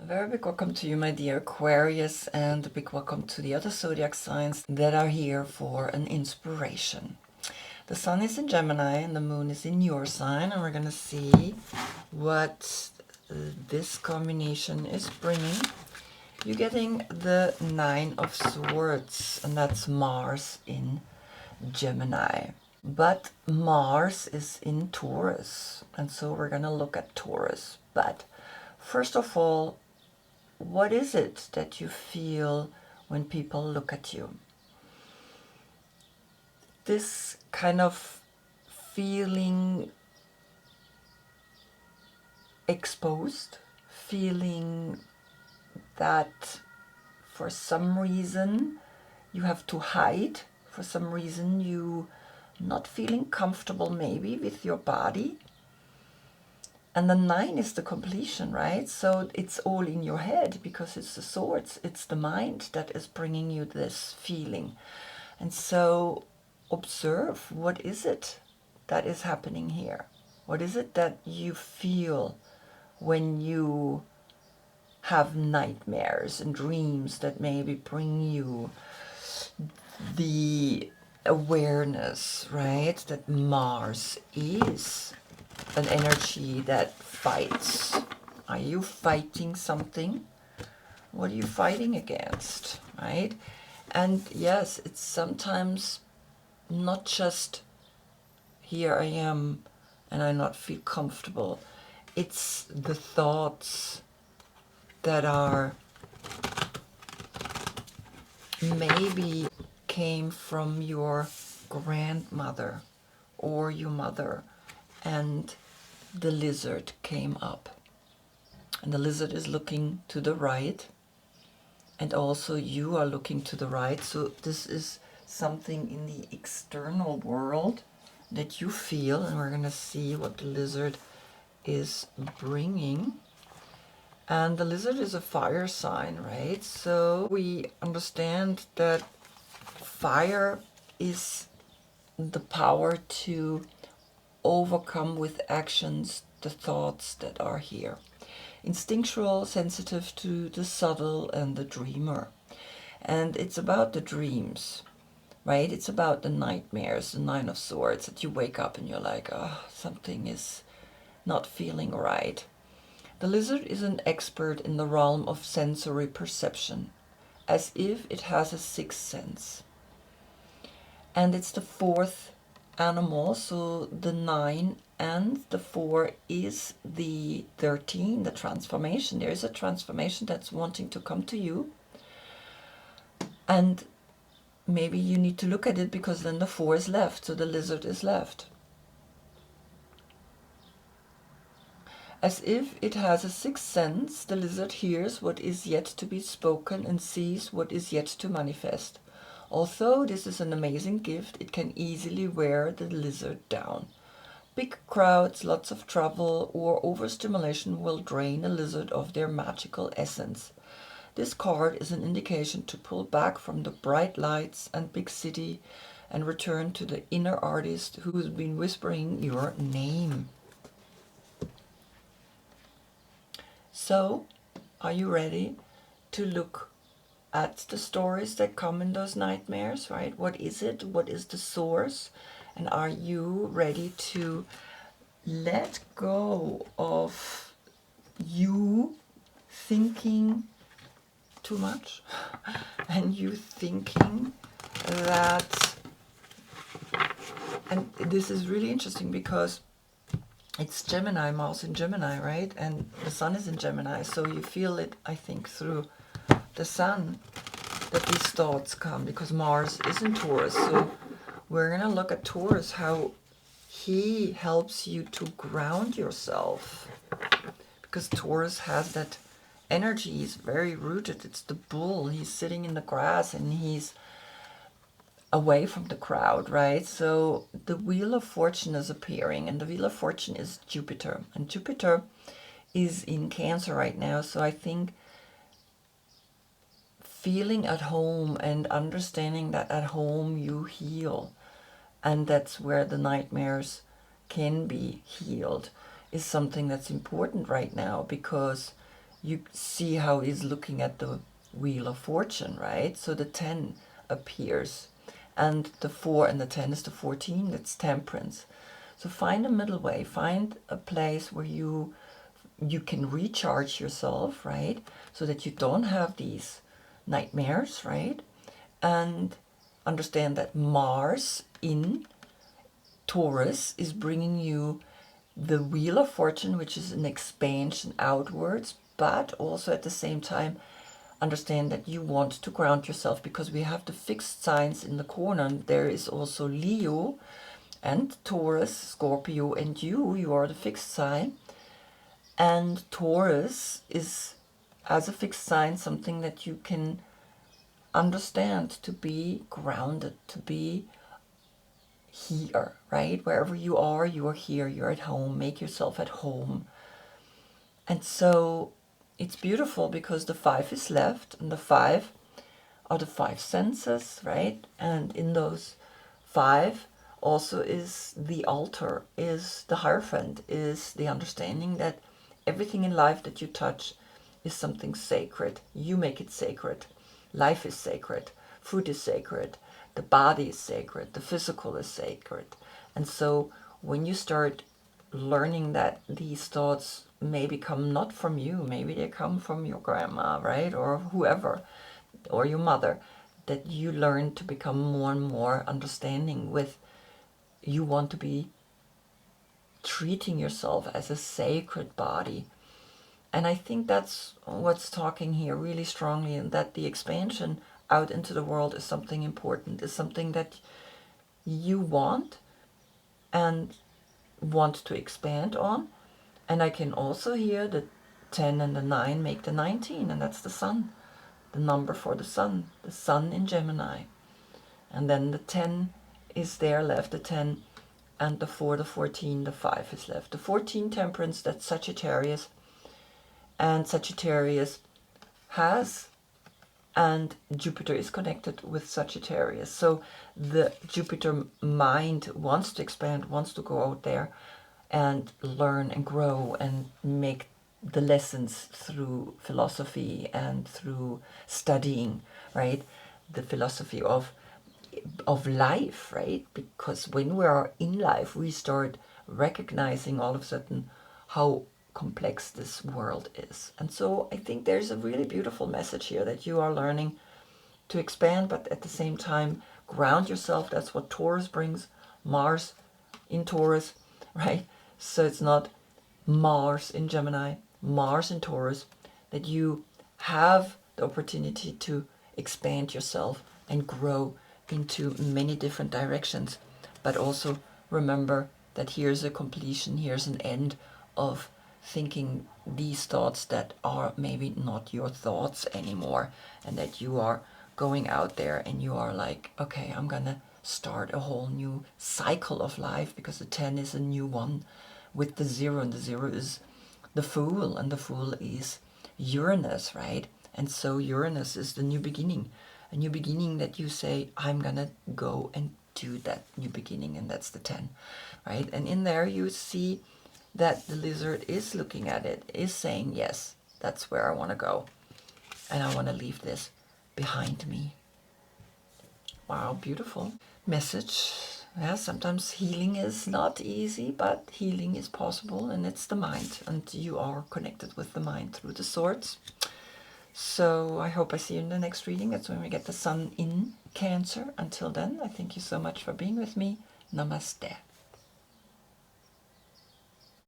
A very big welcome to you, my dear Aquarius, and a big welcome to the other zodiac signs that are here for an inspiration. The sun is in Gemini and the moon is in your sign, and we're going to see what this combination is bringing. You're getting the Nine of Swords, and that's Mars in Gemini. But Mars is in Taurus, and so we're going to look at Taurus. But first of all, what is it that you feel when people look at you? This kind of feeling exposed, feeling that for some reason you have to hide, for some reason you not feeling comfortable maybe with your body. And the 9 is the completion, right? So it's all in your head because it's the swords, it's the mind that is bringing you this feeling. And so observe, what is it that is happening here? What is it that you feel when you have nightmares and dreams that maybe bring you the awareness, right? That Mars is an energy that fights. Are you fighting something? What are you fighting against, right? And yes, it's sometimes not just here I am and I not feel comfortable. It's the thoughts that are maybe came from your grandmother or your mother, and the lizard came up. And the lizard is looking to the right, and also you are looking to the right. So this is something in the external world that you feel, and we're going to see what the lizard is bringing. And the lizard is a fire sign, right? So we understand that fire is the power to overcome with actions the thoughts that are here. Instinctual, sensitive to the subtle and the dreamer. And it's about the dreams, right? It's about the nightmares, the 9 of Swords, that you wake up and you're like, oh, something is not feeling right. The lizard is an expert in the realm of sensory perception, as if it has a sixth sense. And it's the fourth animal, so the 9 and the 4 is the 13, the transformation. There is a transformation that's wanting to come to you, and maybe you need to look at it because then the 4 is left, so the lizard is left. As if it has a sixth sense, the lizard hears what is yet to be spoken and sees what is yet to manifest. Although this is an amazing gift, it can easily wear the lizard down. Big crowds, lots of trouble, or overstimulation will drain a lizard of their magical essence. This card is an indication to pull back from the bright lights and big city and return to the inner artist who has been whispering your name. So, are you ready to look at the stories that come in those nightmares, right? What is it? What is the source? And are you ready to let go of you thinking too much and you thinking that, and this is really interesting because it's Gemini, Mars in Gemini, right? And the sun is in Gemini, so you feel it, I think, through the sun that these thoughts come, because Mars is in Taurus. So we're going to look at Taurus, how he helps you to ground yourself, because Taurus has that energy. He's very rooted. It's the bull. He's sitting in the grass and he's away from the crowd, right? So the Wheel of Fortune is appearing, and the Wheel of Fortune is Jupiter, and Jupiter is in Cancer right now. So I think feeling at home and understanding that at home you heal, and that's where the nightmares can be healed, is something that's important right now, because you see how he's looking at the Wheel of Fortune, right? So the 10 appears, and the 4 and the 10 is the 14, that's Temperance. So find a middle way, find a place where you can recharge yourself, right? So that you don't have these nightmares, right? And understand that Mars in Taurus is bringing you the Wheel of Fortune, which is an expansion outwards, but also at the same time understand that you want to ground yourself, because we have the fixed signs in the corner. There is also Leo and Taurus, Scorpio, and you are the fixed sign. And Taurus is, as a fixed sign, something that you can understand to be grounded, to be here, right? Wherever you are here, you're at home, make yourself at home. And so it's beautiful because the 5 is left, and the 5 are the 5 senses, right? And in those 5 also is the altar, is the Hierophant, is the understanding that everything in life that you touch is something sacred. You make it sacred. Life is sacred. Food is sacred. The body is sacred. The physical is sacred. And so when you start learning that these thoughts maybe come not from you, maybe they come from your grandma, right? Or whoever, or your mother, that you learn to become more and more understanding with, you want to be treating yourself as a sacred body. And I think that's what's talking here really strongly, and that the expansion out into the world is something important, is something that you want and want to expand on. And I can also hear the 10 and the 9 make the 19, and that's the sun, the number for the sun in Gemini. And then the 10 is there left, the 10, and the 4, the 14, the 5 is left. The 14, Temperance, that's Sagittarius, and Sagittarius has, and Jupiter is connected with Sagittarius. So the Jupiter mind wants to expand, wants to go out there and learn and grow and make the lessons through philosophy and through studying, right? The philosophy of life, right? Because when we are in life, we start recognizing all of a sudden how complex this world is. And so I think there's a really beautiful message here, that you are learning to expand, but at the same time ground yourself. That's what Taurus brings, Mars in Taurus, right? So it's not Mars in Gemini, Mars in Taurus, that you have the opportunity to expand yourself and grow into many different directions. But also remember that here's a completion, here's an end of thinking these thoughts that are maybe not your thoughts anymore, and that you are going out there and you are like, okay, I'm gonna start a whole new cycle of life, because the 10 is a new one with the 0, and the 0 is the Fool, and the Fool is Uranus, right? And so Uranus is the new beginning, a new beginning that you say, I'm gonna go and do that new beginning, and that's the 10, right? And in there you see that the lizard is looking at it, is saying, yes, that's where I want to go, and I want to leave this behind me. Wow, beautiful message. Yeah, sometimes healing is not easy, but healing is possible, and it's the mind, and you are connected with the mind through the swords. So I hope I see you in the next reading. That's when we get the sun in Cancer. Until then, I thank you so much for being with me. Namaste.